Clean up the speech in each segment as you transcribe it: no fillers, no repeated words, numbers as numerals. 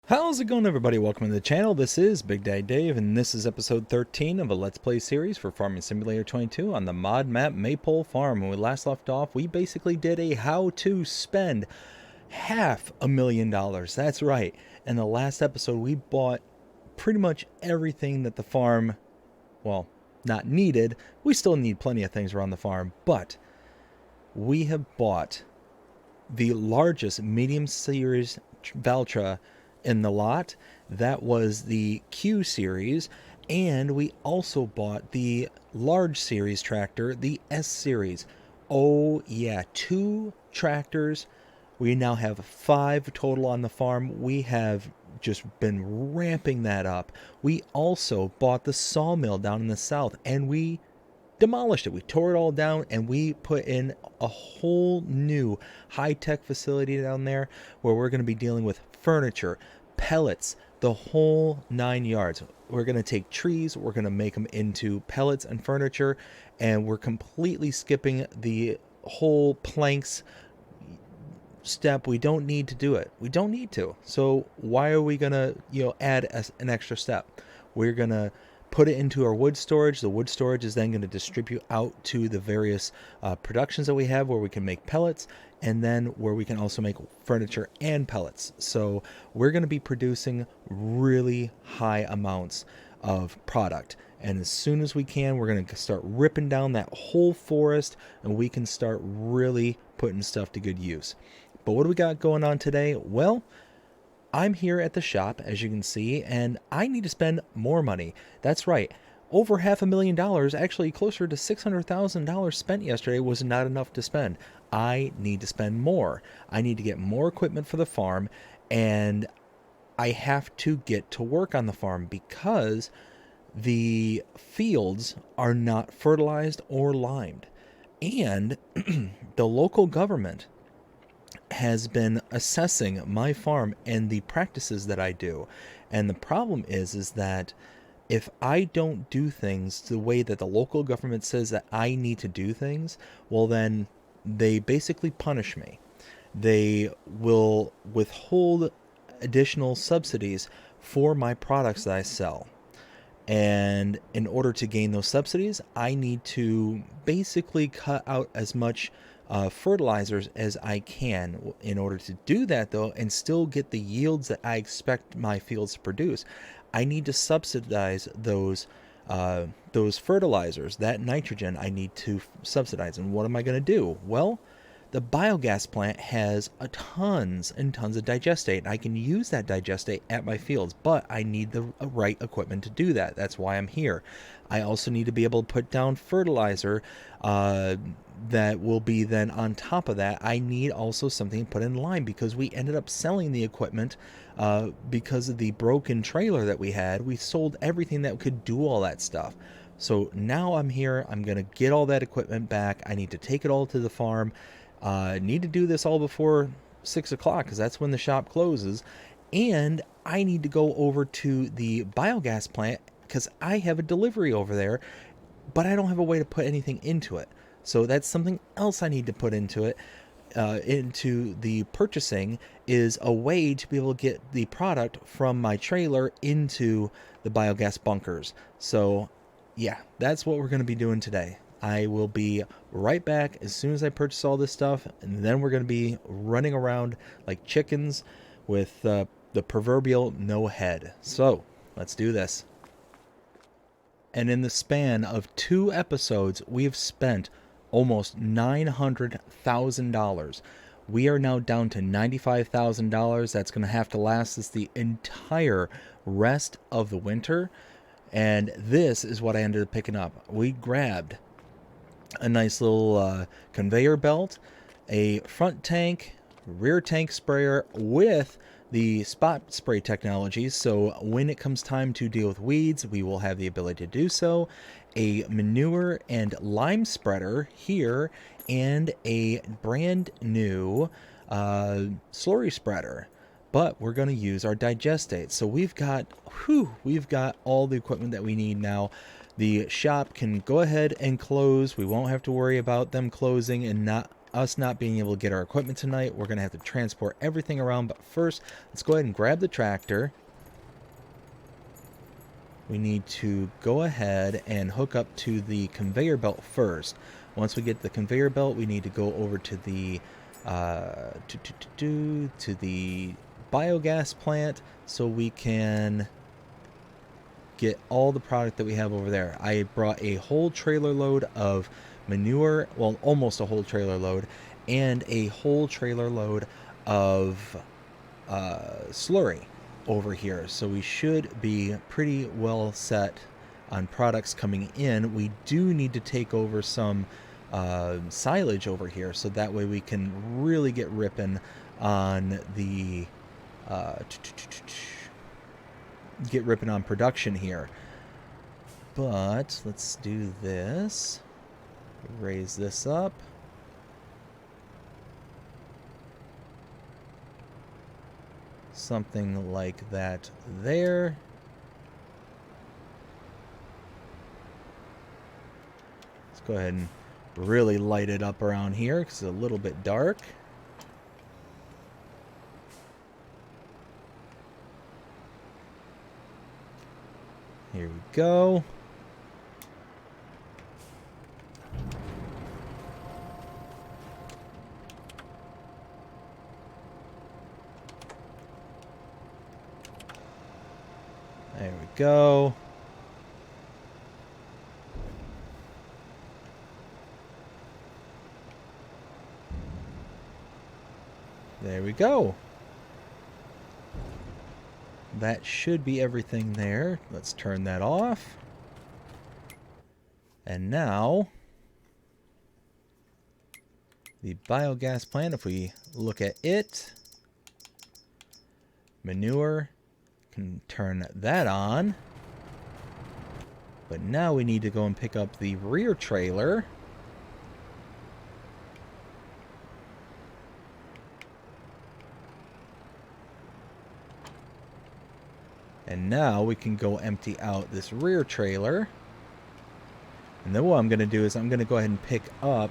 How's it going, everybody? Welcome to the channel. This is Big Daddy Dave, and this is episode 13 of a Let's Play series for Farming Simulator 22 on the mod map Maypole Farm. When we last left off, we basically did a how to spend $500,000. That's right. In the last episode, we bought pretty much everything that the farm, well, not needed. We still need plenty of things around the farm, but we have bought the largest medium series Valtra in the lot. That was the Q series, and we also bought the large series tractor, the S series. Oh yeah, 2 tractors. We now have 5 total on the farm. We have just been ramping that up. We also bought the sawmill down in the south, and we demolished it. We tore it all down, and we put in a whole new high-tech facility down there where we're going to be dealing with furniture, pellets, the whole 9 yards. We're going to take trees, we're going to make them into pellets and furniture, and we're completely skipping the whole planks step. We don't need to do it. We don't need to. So why are we going to, add an extra step? We're going to put it into our wood storage. The wood storage is then going to distribute out to the various productions that we have where we can make pellets, and then where we can also make furniture and pellets. So we're going to be producing really high amounts of product. And as soon as we can, we're going to start ripping down that whole forest, and we can start really putting stuff to good use. But what do we got going on today? Well, I'm here at the shop, as you can see, and I need to spend more money. That's right. Over $500,000, actually closer to $600,000 spent yesterday, was not enough to spend. I need to spend more. I need to get more equipment for the farm, and I have to get to work on the farm because the fields are not fertilized or limed. And the local government has been assessing my farm and the practices that I do. And the problem is that if I don't do things the way that the local government says that I need to do things, well, then they basically punish me. They will withhold additional subsidies for my products that I sell. And in order to gain those subsidies, I need to basically cut out as much fertilizers as I can. In order to do that, though, and still get the yields that I expect my fields to produce, I need to subsidize those fertilizers. That nitrogen I need to subsidize. And what am I going to do? Well, the biogas plant has tons and tons of digestate, and I can use that digestate at my fields, but I need the right equipment to do that. That's why I'm here. I also need to be able to put down fertilizer that will be then on top of that. I need also something to put in line because we ended up selling the equipment because of the broken trailer that we had. We sold everything that could do all that stuff. So now I'm here. I'm going to get all that equipment back. I need to take it all to the farm. Need to do this all before 6 o'clock because that's when the shop closes. And I need to go over to the biogas plant because I have a delivery over there, but I don't have a way to put anything into it. So that's something else I need to put into it. Into the purchasing is a way to be able to get the product from my trailer into the biogas bunkers. So yeah, that's what we're going to be doing today. I will be right back as soon as I purchase all this stuff, and then we're going to be running around like chickens with the proverbial no head. So let's do this. And in the span of 2 episodes, we have spent almost $900,000. We are now down to $95,000. That's going to have to last us the entire rest of the winter. And this is what I ended up picking up. We grabbed a nice little conveyor belt, a front tank, rear tank sprayer with the spot spray technology, so when it comes time to deal with weeds, we will have the ability to do so, a manure and lime spreader here, and a brand new slurry spreader. But we're going to use our digestate. So we've got all the equipment that we need now. The shop can go ahead and close. We won't have to worry about them closing and not us not being able to get our equipment tonight, we're going to have to transport everything around. But first, let's go ahead and grab the tractor. We need to go ahead and hook up to the conveyor belt first. Once we get the conveyor belt, we need to go over to the to the biogas plant so we can get all the product that we have over there. I brought a whole trailer load of manure, well, almost a whole trailer load, and a whole trailer load of slurry over here. So we should be pretty well set on products coming in. We do need to take over some silage over here, so that way we can really get ripping on the production here. But let's do this. Raise this up. Something like that there. Let's go ahead and really light it up around here because it's a little bit dark. Here we go. There we go. There we go. That should be everything there. Let's turn that off. And now, the biogas plant, if we look at it, manure, can turn that on. But now we need to go and pick up the rear trailer. And now we can go empty out this rear trailer. And then what I'm going to do is I'm going to go ahead and pick up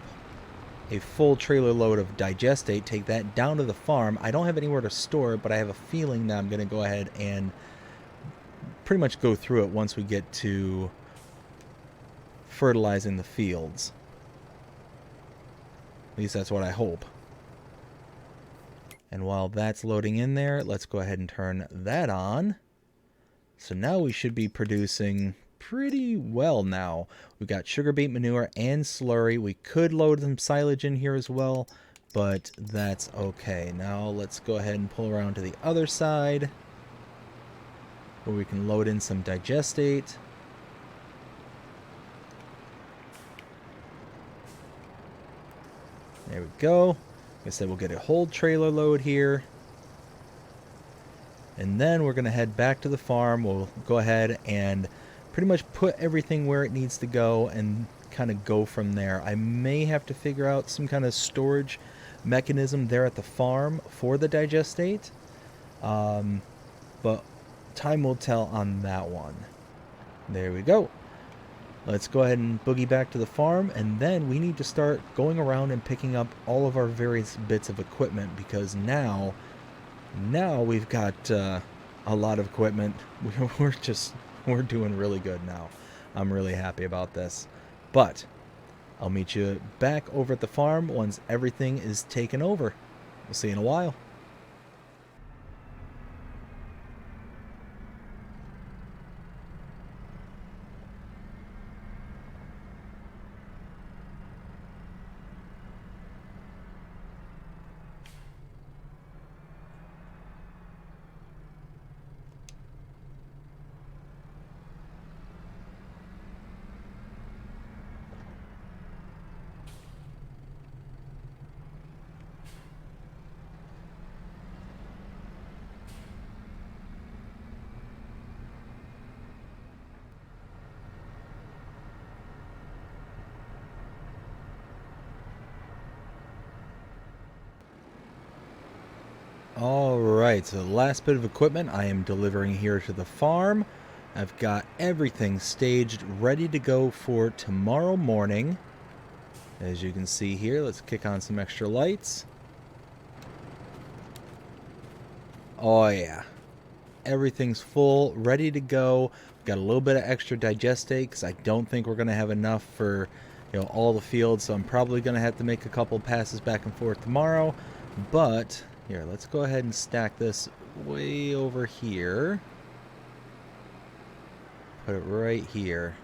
a full trailer load of digestate, take that down to the farm. I don't have anywhere to store it, but I have a feeling that I'm going to go ahead and pretty much go through it once we get to fertilizing the fields. At least that's what I hope. And while that's loading in there, let's go ahead and turn that on. So now we should be producing pretty well now. We've got sugar beet manure and slurry. We could load some silage in here as well, but that's okay. Now let's go ahead and pull around to the other side where we can load in some digestate. There we go. Like I said, we'll get a whole trailer load here. And then we're going to head back to the farm. We'll go ahead and pretty much put everything where it needs to go and kind of go from there. I may have to figure out some kind of storage mechanism there at the farm for the digestate. But time will tell on that one. There we go. Let's go ahead and boogie back to the farm, and then we need to start going around and picking up all of our various bits of equipment, because now we've got a lot of equipment. We're doing really good now. I'm really happy about this. But I'll meet you back over at the farm once everything is taken over. We'll see you in a while. Alright, so the last bit of equipment I am delivering here to the farm. I've got everything staged, ready to go for tomorrow morning. As you can see here, let's kick on some extra lights. Oh yeah, everything's full, ready to go. Got a little bit of extra digestate because I don't think we're going to have enough for, all the fields. So I'm probably going to have to make a couple passes back and forth tomorrow. But here, let's go ahead and stack this way over here. Put it right here.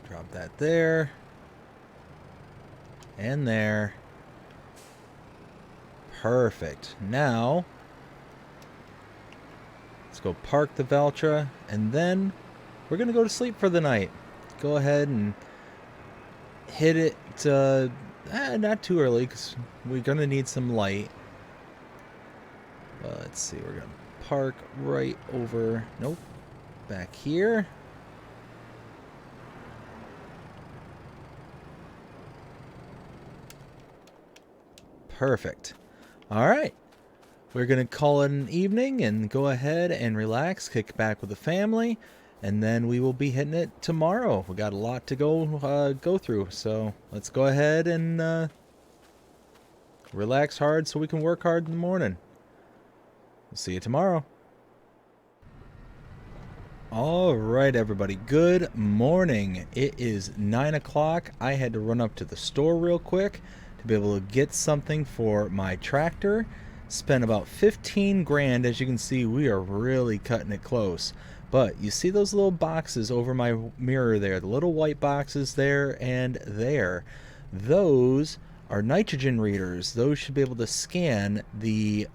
Drop that there. And there. Perfect. Now, let's go park the Valtra, and then we're going to go to sleep for the night. Go ahead and hit it, not too early, because we're going to need some light. Let's see, we're going to park right over, nope, back here. Perfect. All right. We're going to call it an evening and go ahead and relax, kick back with the family, and then we will be hitting it tomorrow. We got a lot to go through, so let's go ahead and relax hard so we can work hard in the morning. We'll see you tomorrow. All right, everybody. Good morning. It is 9 o'clock. I had to run up to the store real quick to be able to get something for my tractor. Spent about 15 grand. As you can see, we are really cutting it close. But you see those little boxes over my mirror there, the little white boxes there and there. Those are nitrogen readers. Those should be able to scan the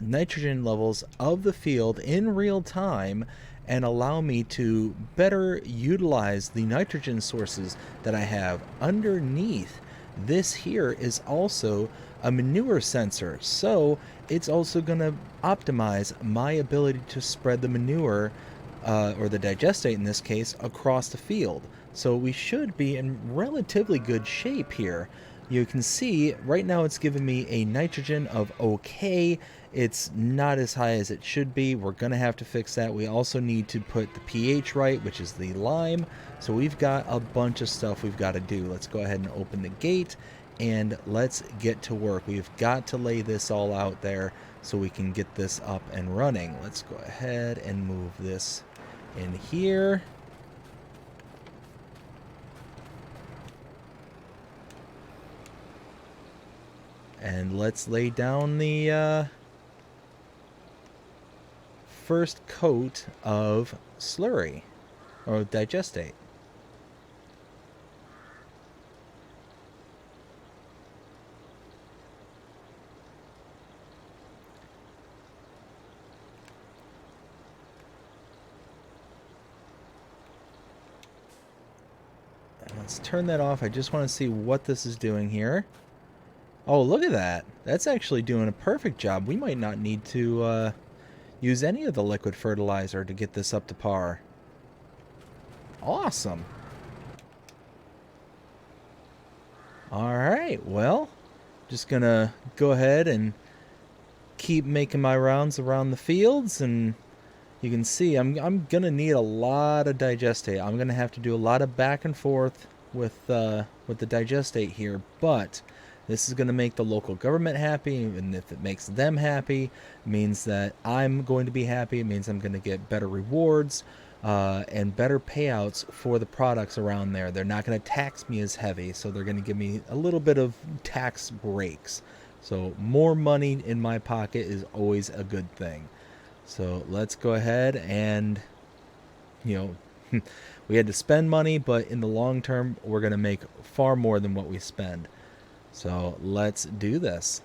nitrogen levels of the field in real time and allow me to better utilize the nitrogen sources that I have underneath. This here is also a manure sensor, so it's also going to optimize my ability to spread the manure, or the digestate in this case, across the field. So we should be in relatively good shape here. You can see right now it's giving me a nitrogen of okay. It's not as high as it should be. We're going to have to fix that. We also need to put the pH right, which is the lime. So we've got a bunch of stuff we've got to do. Let's go ahead and open the gate and let's get to work. We've got to lay this all out there so we can get this up and running. Let's go ahead and move this in here. And let's lay down the first coat of slurry, or digestate. And let's turn that off. I just want to see what this is doing here. Oh, look at that. That's actually doing a perfect job. We might not need to use any of the liquid fertilizer to get this up to par. Awesome. All right, well, just gonna go ahead and keep making my rounds around the fields, and you can see I'm gonna need a lot of digestate. I'm gonna have to do a lot of back and forth with the digestate here, but this is going to make the local government happy, and if it makes them happy, it means that I'm going to be happy. It means I'm going to get better rewards and better payouts for the products around there. They're not going to tax me as heavy, so they're going to give me a little bit of tax breaks. So more money in my pocket is always a good thing. So let's go ahead and, we had to spend money, but in the long term, we're going to make far more than what we spend. So let's do this.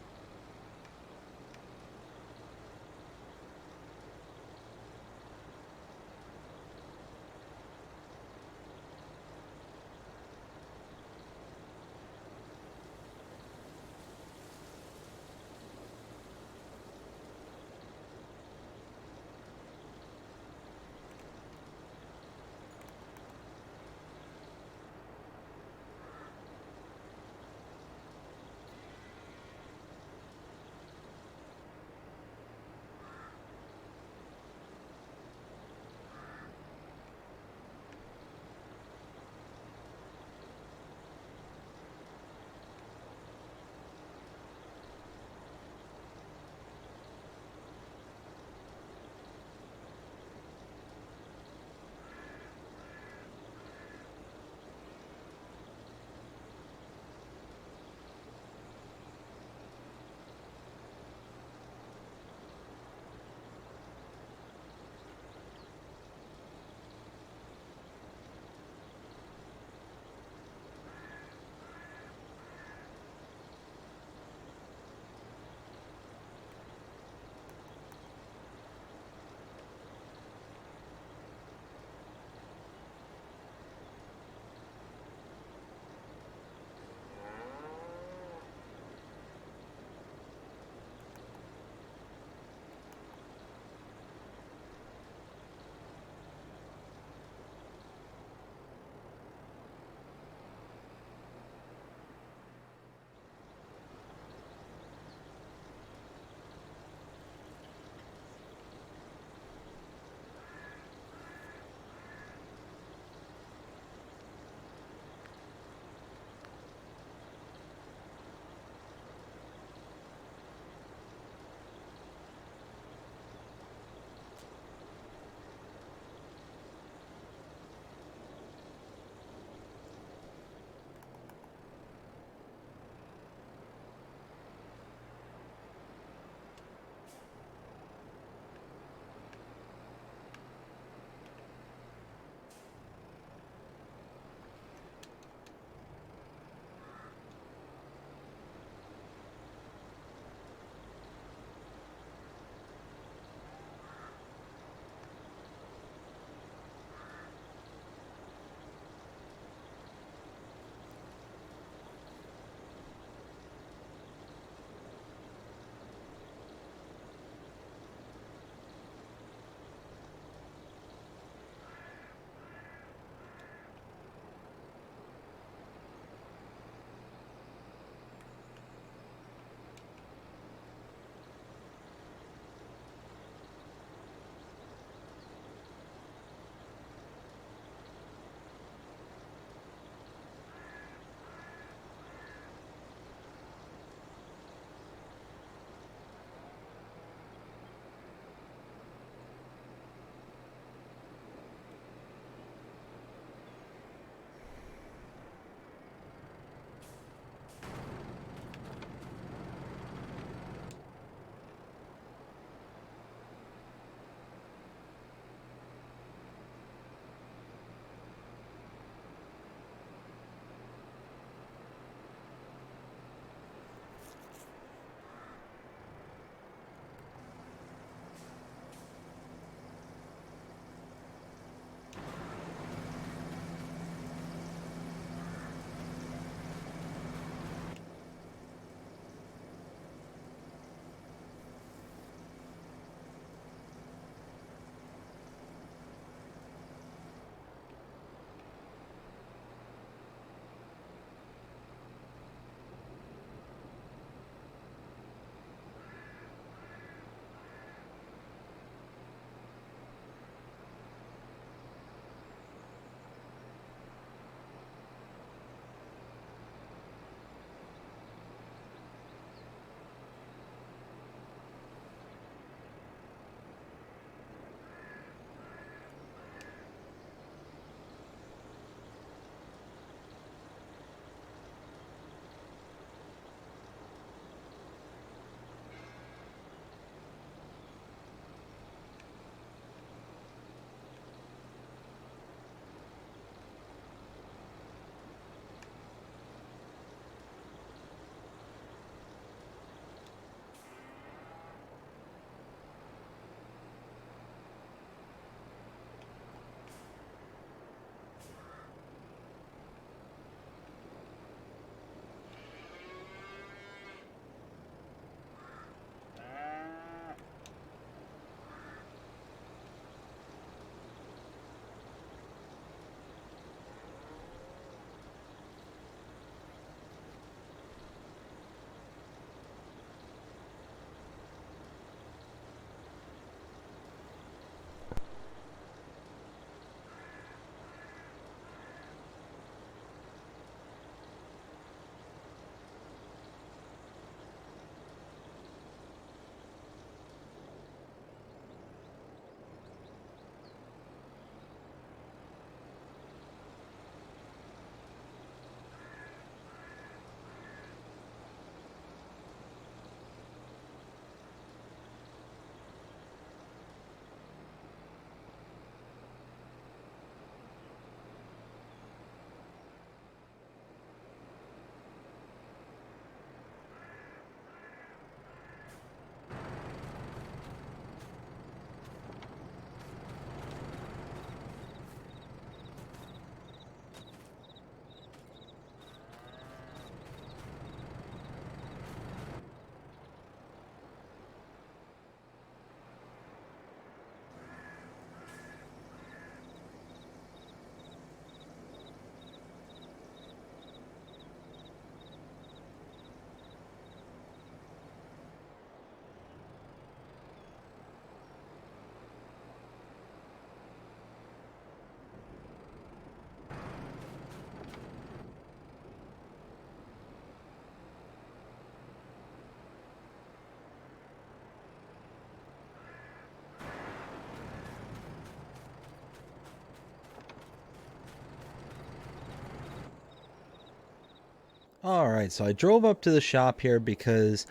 All right, so I drove up to the shop here because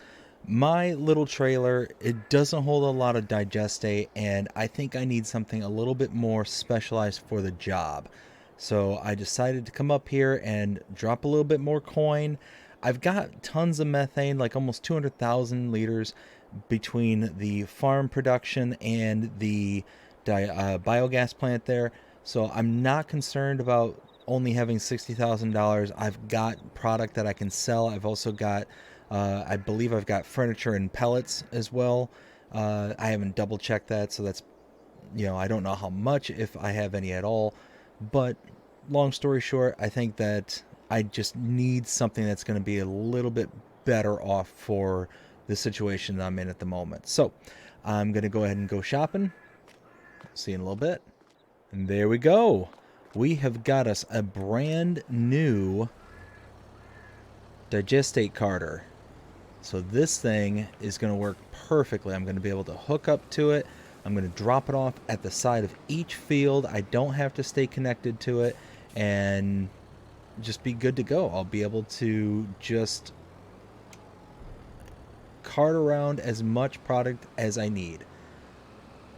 my little trailer, it doesn't hold a lot of digestate, and I think I need something a little bit more specialized for the job. So I decided to come up here and drop a little bit more coin. I've got tons of methane, like almost 200,000 liters between the farm production and the biogas plant there. So I'm not concerned about only having $60,000. I've got product that I can sell. I've also got, I believe I've got furniture and pellets as well. I haven't double checked that, so that's, I don't know how much, if I have any at all. But long story short, I think that I just need something that's going to be a little bit better off for the situation that I'm in at the moment. So I'm going to go ahead and go shopping. See you in a little bit. And there we go. We have got us a brand new digestate carder. So this thing is going to work perfectly. I'm going to be able to hook up to it. I'm going to drop it off at the side of each field. I don't have to stay connected to it and just be good to go. I'll be able to just cart around as much product as I need.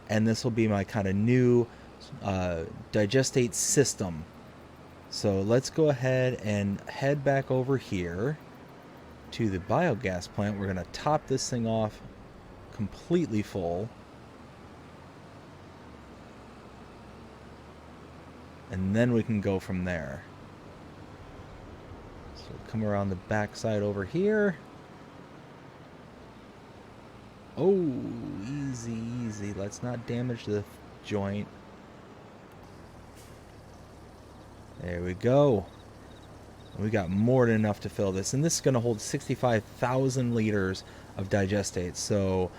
And this will be my kind of new digestate system. So let's go ahead and head back over here to the biogas plant. We're going to top this thing off completely full. And then we can go from there. So come around the back side over here. Oh, easy, easy. Let's not damage the joint. There we go. We got more than enough to fill this. And this is going to hold 65,000 liters of digestate. So,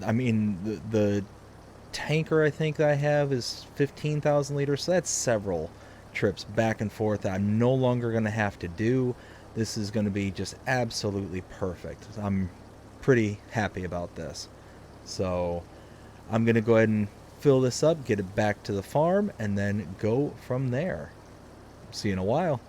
I mean, the tanker I think that I have is 15,000 liters. So that's several trips back and forth that I'm no longer going to have to do. This is going to be just absolutely perfect. I'm pretty happy about this. So I'm going to go ahead and fill this up, get it back to the farm, and then go from there. See you in a while.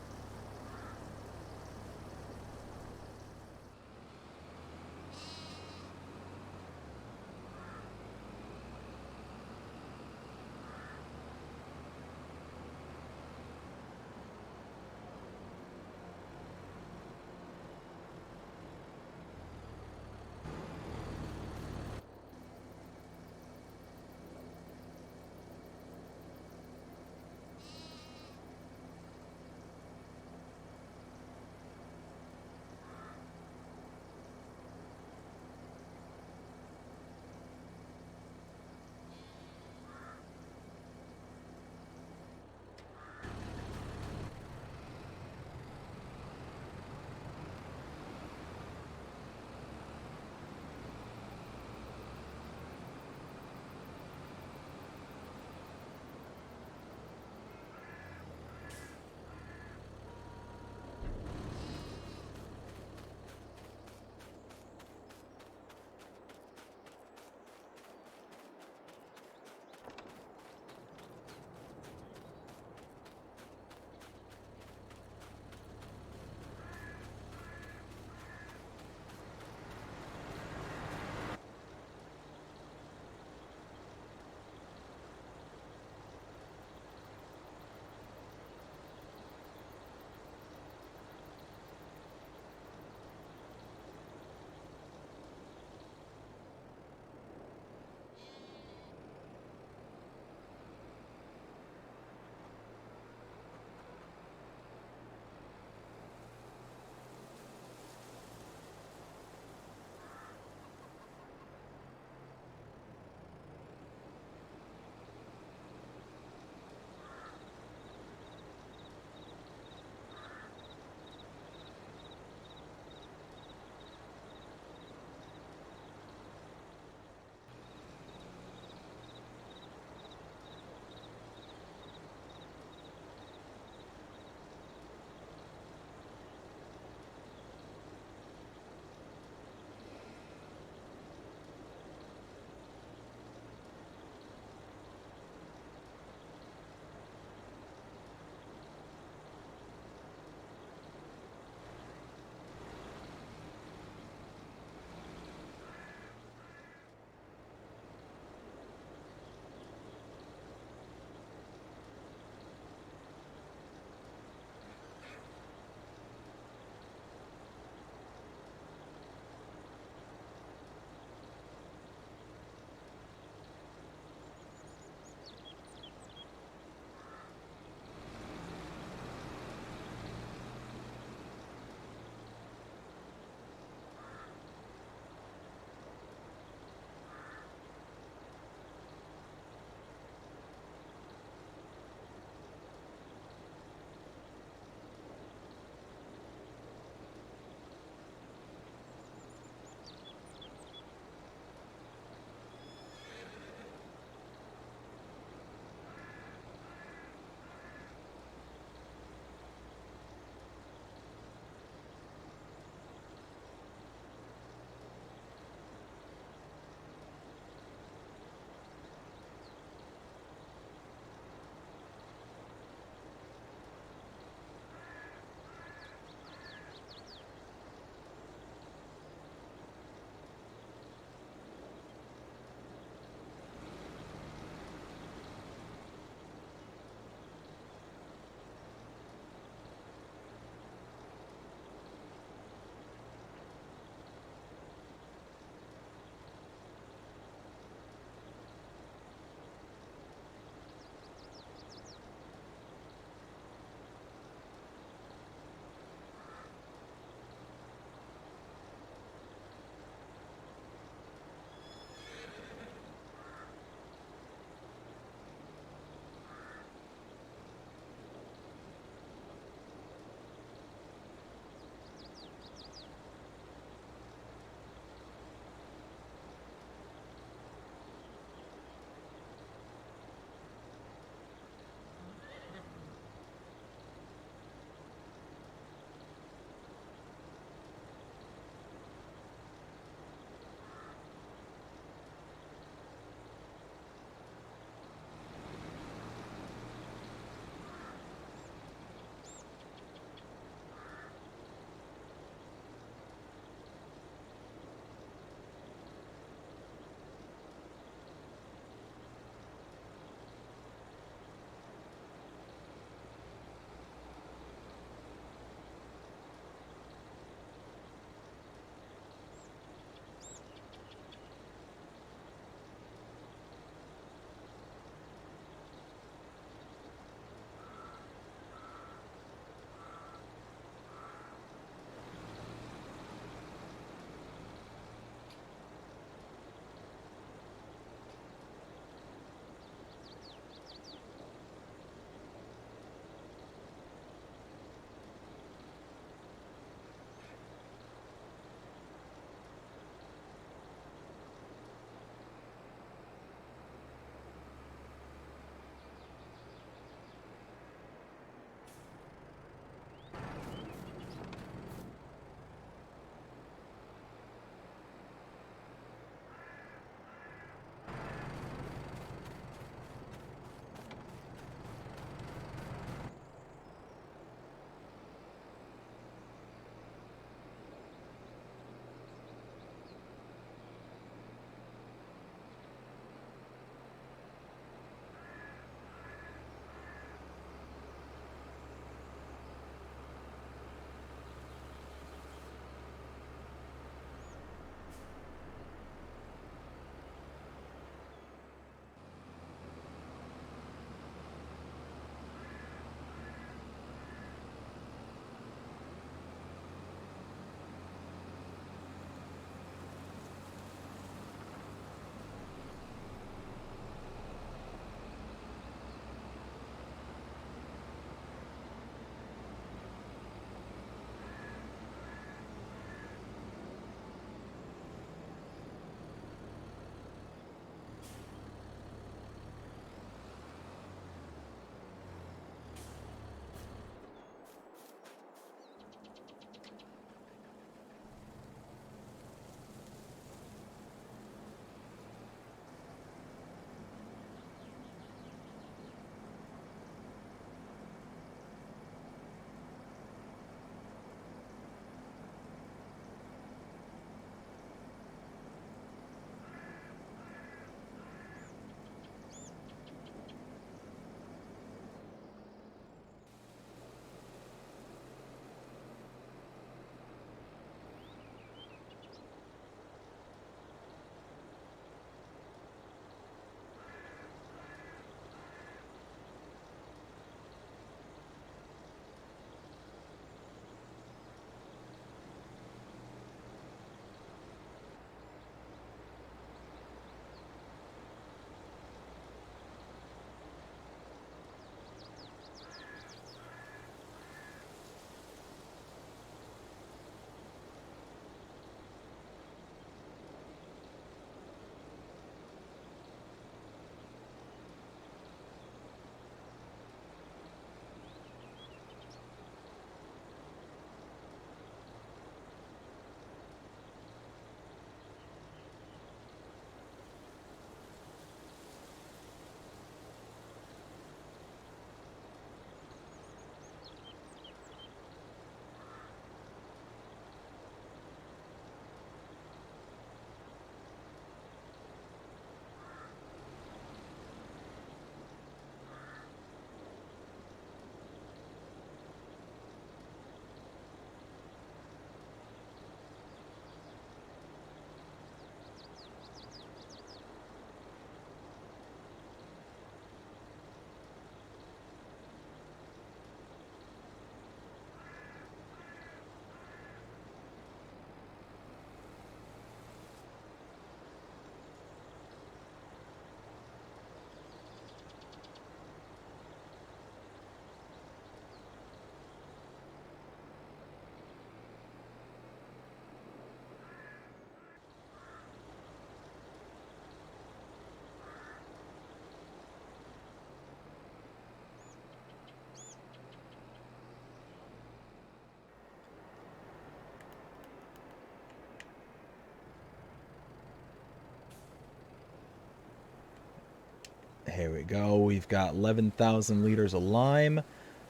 Here we go. We've got 11,000 liters of lime.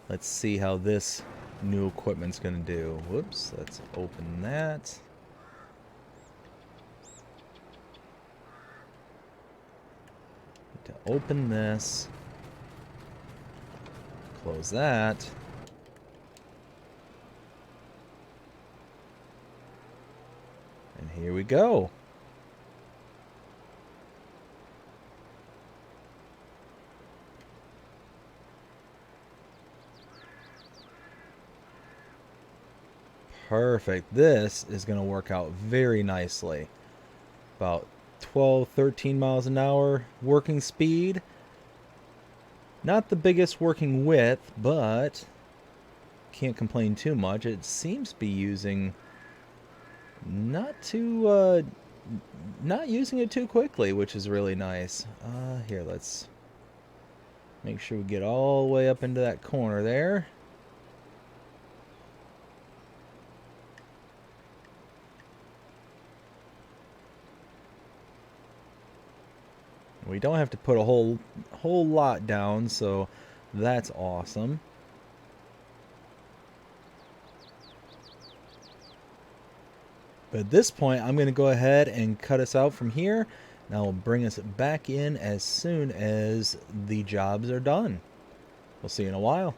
Let's see how this new equipment's going to do. Whoops, let's open that. To open this. Close that. And here we go. Perfect. This is going to work out very nicely. About 12, 13 miles an hour working speed. Not the biggest working width, but can't complain too much. It seems to be using not using it too quickly, which is really nice. Here, let's make sure we get all the way up into that corner there. We don't have to put a whole lot down, so that's awesome. But at this point, I'm going to go ahead and cut us out from here. Now we'll bring us back in as soon as the jobs are done. We'll see you in a while.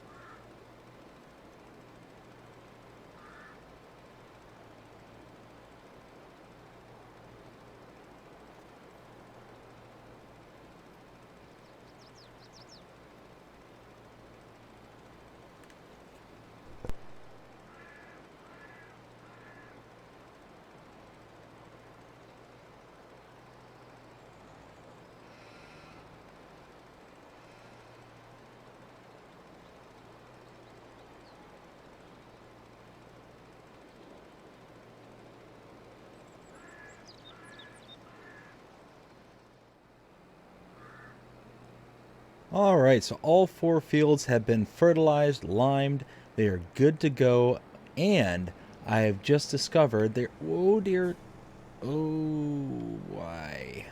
Alright, so all 4 fields have been fertilized, limed, they are good to go, and I have just discovered they're... Oh dear. Oh, why?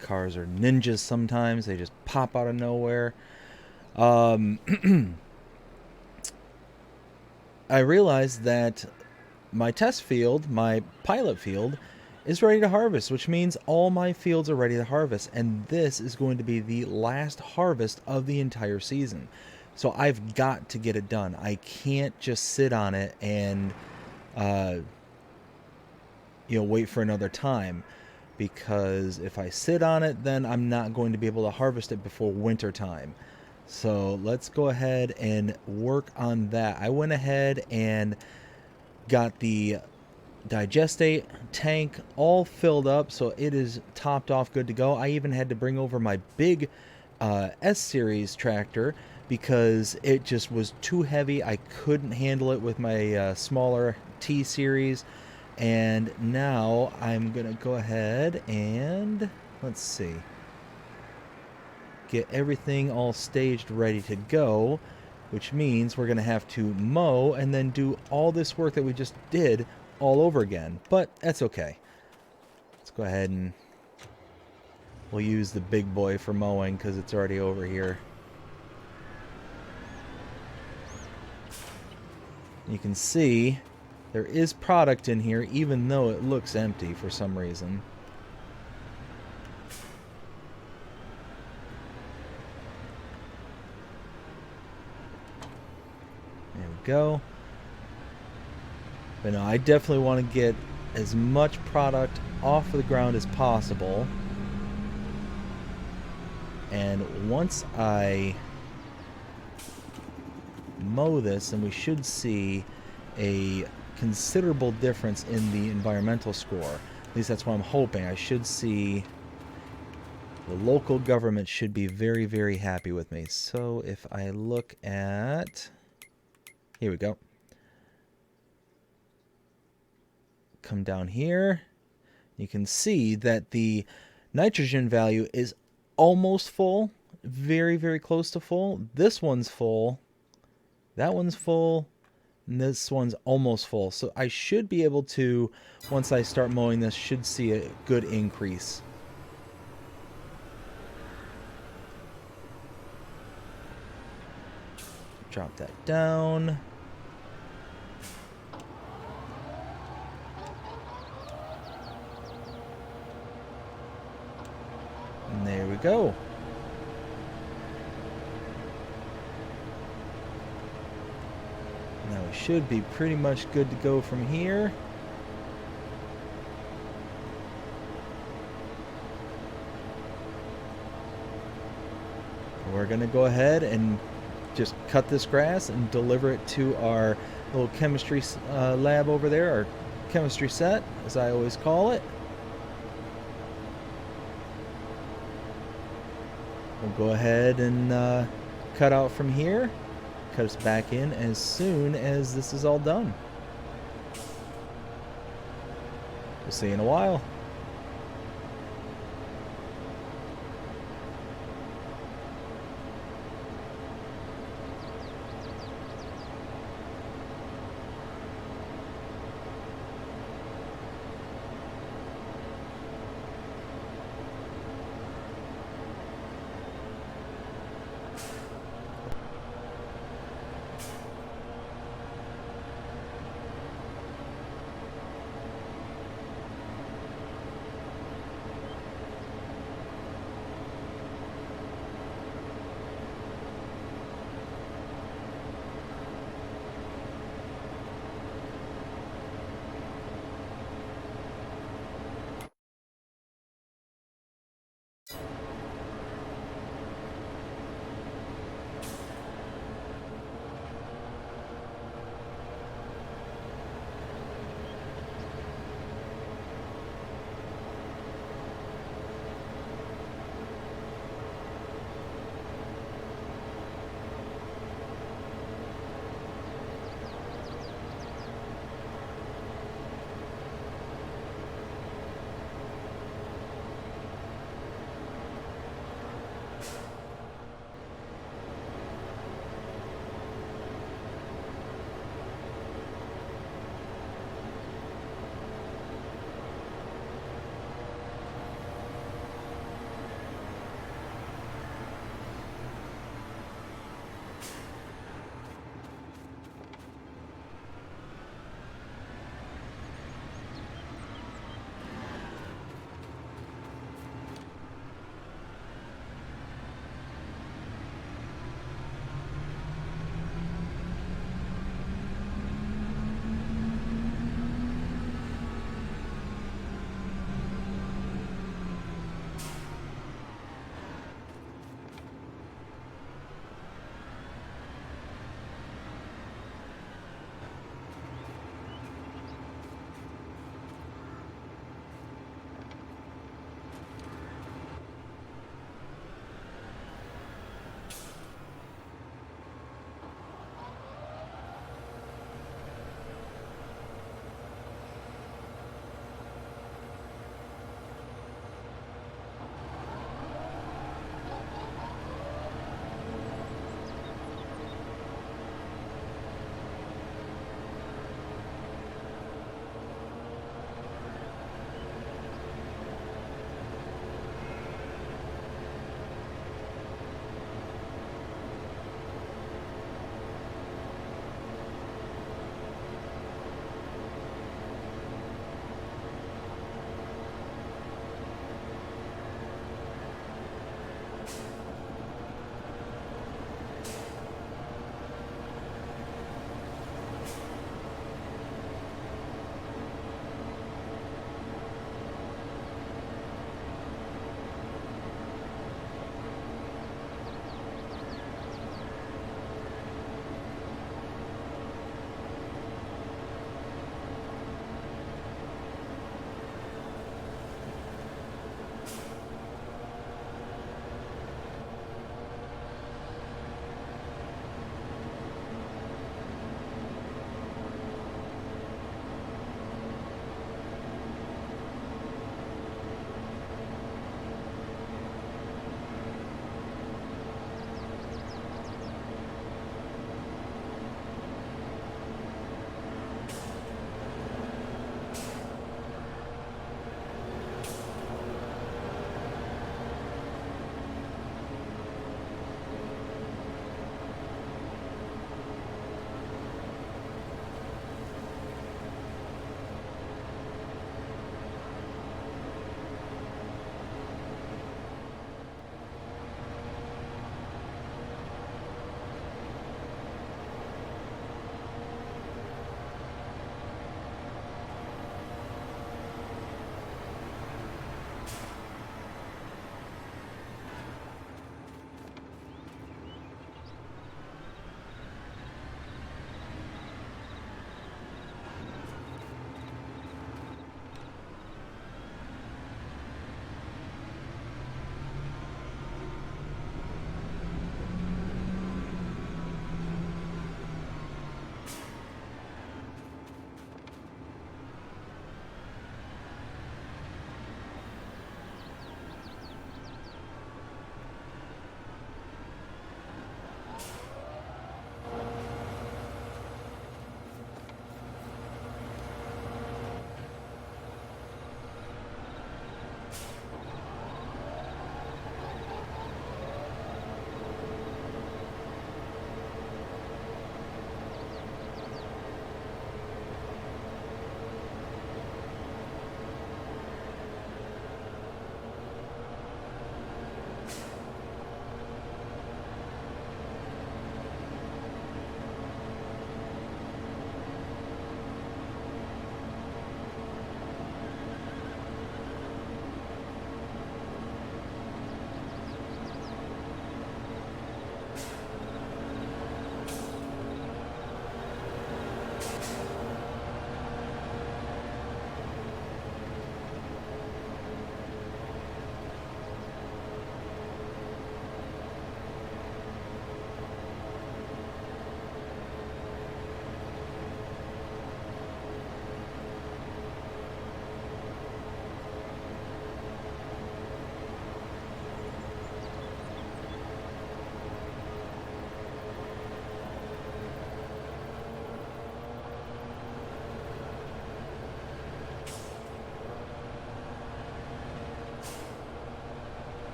Cars are ninjas sometimes, they just pop out of nowhere. I realized that my test field, my pilot field, is ready to harvest, which means all my fields are ready to harvest, and this is going to be the last harvest of the entire season. So I've got to get it done. I can't just sit on it and wait for another time, because if I sit on it, then I'm not going to be able to harvest it before winter time. So let's go ahead and work on that. I went ahead and got the digestate tank all filled up, so it is topped off, good to go. I even had to bring over my big S-Series tractor because it just was too heavy. I couldn't handle it with my smaller T-Series. And now I'm gonna go ahead and let's see, get everything all staged, ready to go, which means we're gonna have to mow and then do all this work that we just did all over again, but that's okay. Let's go ahead and we'll use the big boy for mowing because it's already over here. You can see there is product in here even though it looks empty for some reason. There we go. But no, I definitely want to get as much product off of the ground as possible. And once I mow this, then we should see a considerable difference in the environmental score. At least that's what I'm hoping. I should see the local government should be very, very happy with me. So if I look at... Here we go. Come down here, you can see that the nitrogen value is almost full, very, very close to full. This one's full, that one's full, and this one's almost full. So I should be able to, once I start mowing this, should see a good increase. Drop that down. And there we go. Now we should be pretty much good to go from here. We're going to go ahead and just cut this grass and deliver it to our little chemistry lab over there, our chemistry set, as I always call it. We'll go ahead and cut out from here, cut us back in as soon as this is all done. We'll see you in a while.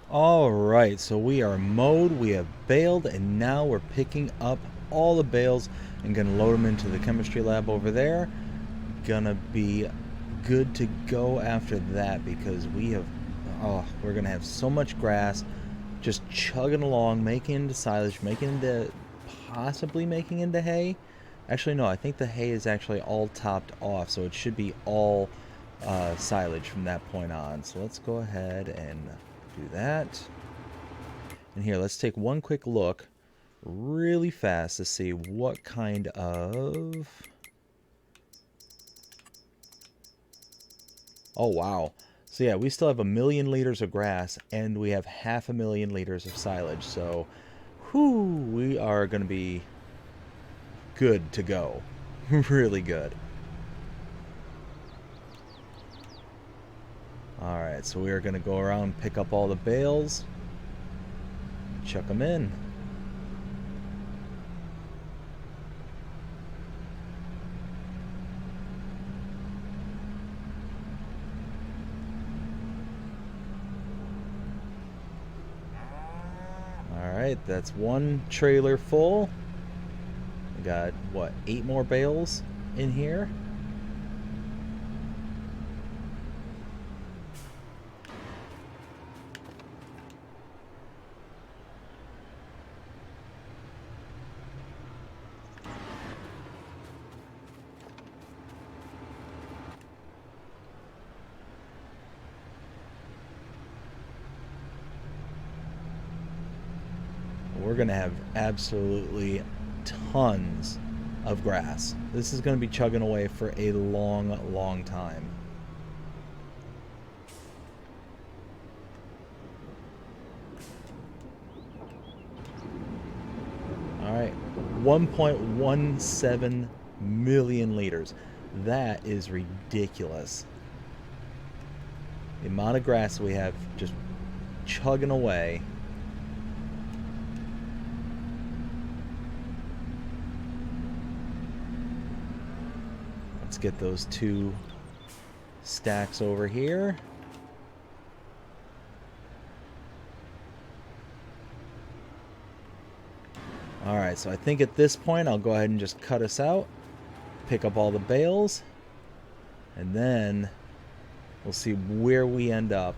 All right, so we are mowed, we have baled, and now we're picking up all the bales and gonna load them into the chemistry lab over there. Gonna be good to go after that because we're gonna have so much grass just chugging along, making into silage, possibly making into hay. Actually, no, I think the hay is actually all topped off, so it should be all silage from that point on. So let's go ahead and do that. And here, let's take one quick look really fast to see what kind of... Oh, wow. So yeah, we still have 1,000,000 liters of grass, and we have 500,000 liters of silage. So, whew, we are going to be good to go. Really good. Alright, so we are going to go around, pick up all the bales, chuck them in. Alright, that's one trailer full. We got, what, 8 more bales in here? We're going to have absolutely tons of grass. This is going to be chugging away for a long, long time. Alright, 1.17 million liters. That is ridiculous. The amount of grass we have just chugging away. Let's get those 2 stacks over here. Alright, so I think at this point I'll go ahead and just cut us out, pick up all the bales, and then we'll see where we end up.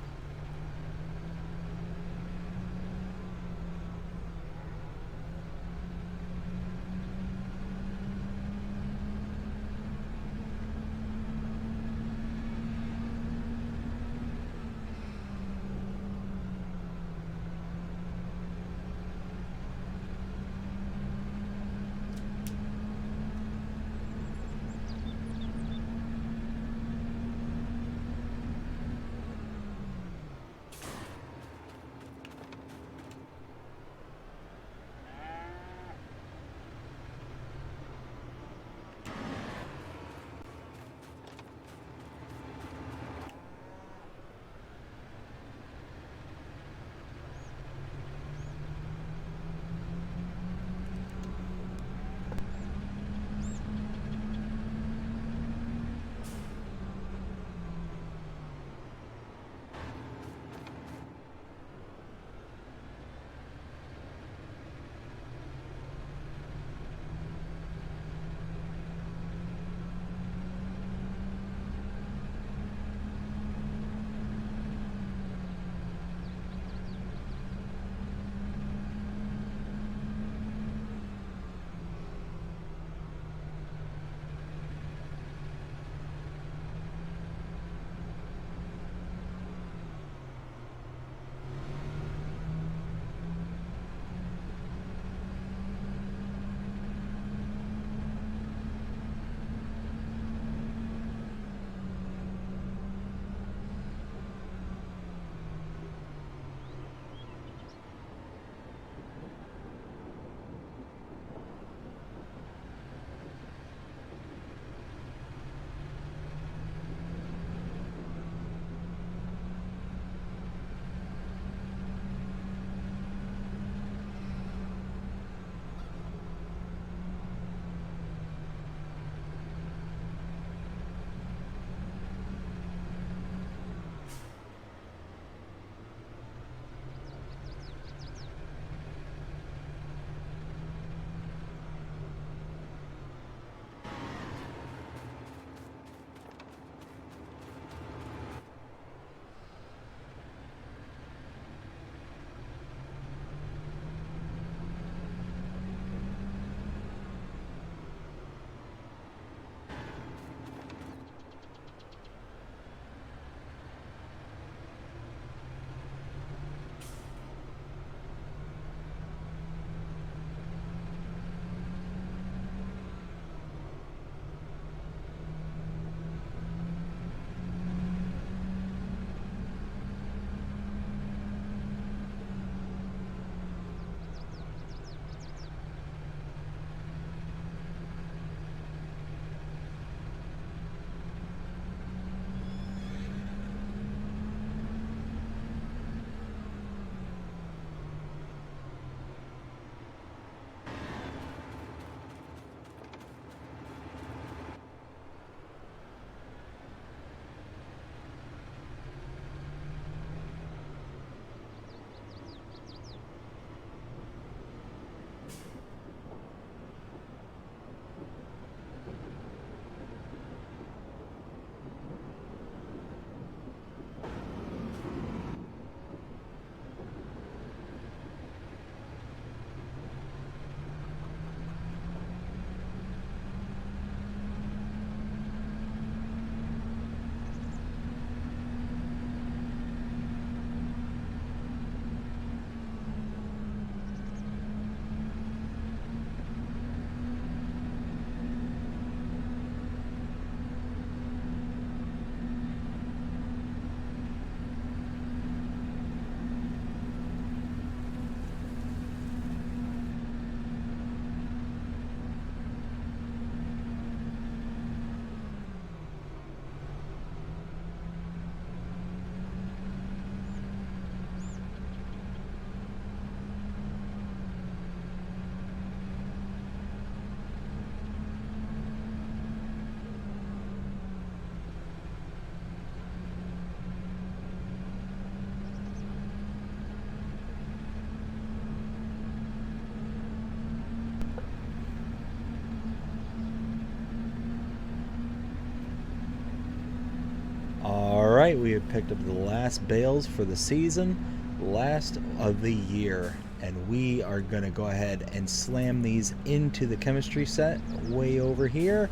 right, we have picked up the last bales for the season, last of the year, and we are going to go ahead and slam these into the chemistry set way over here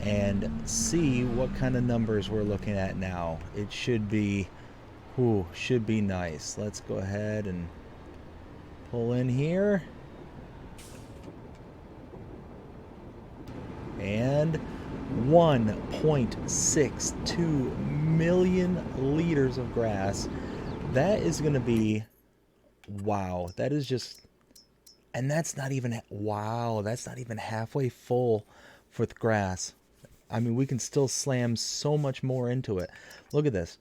and see what kind of numbers we're looking at now. It should be, should be nice. Let's go ahead and pull in here. And 1.62 million liters of grass. That is going to be, wow, that is just, and that's not even, wow, that's not even halfway full with grass. I mean, we can still slam so much more into it. Look at this.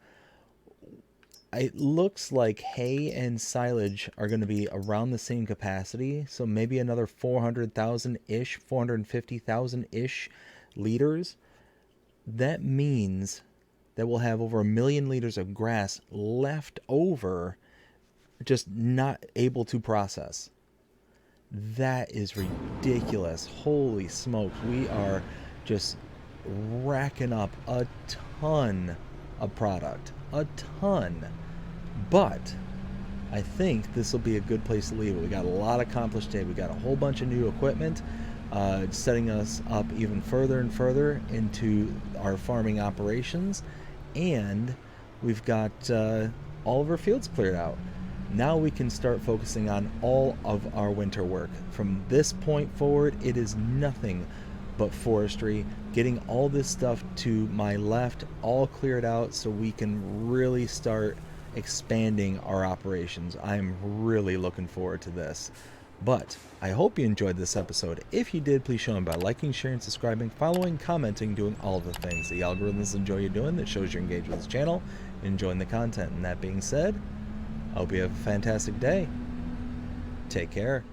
It looks like hay and silage are going to be around the same capacity, so maybe another 400,000-ish, 450,000-ish liters. That means that we'll have over 1 million liters of grass left over, just not able to process. That is ridiculous. Holy smokes. We are just racking up a ton of product. A ton. But I think this will be a good place to leave it. We got a lot accomplished today. We got a whole bunch of new equipment, setting us up even further and further into our farming operations. And we've got all of our fields cleared out. Now we can start focusing on all of our winter work. From this point forward, it is nothing but forestry, getting all this stuff to my left all cleared out so we can really start expanding our operations. I'm really looking forward to this. But I hope you enjoyed this episode. If you did, please show them by liking, sharing, subscribing, following, commenting, doing all of the things the algorithms enjoy you doing. That shows you're engaged with this channel, enjoying the content. And that being said, I hope you have a fantastic day. Take care.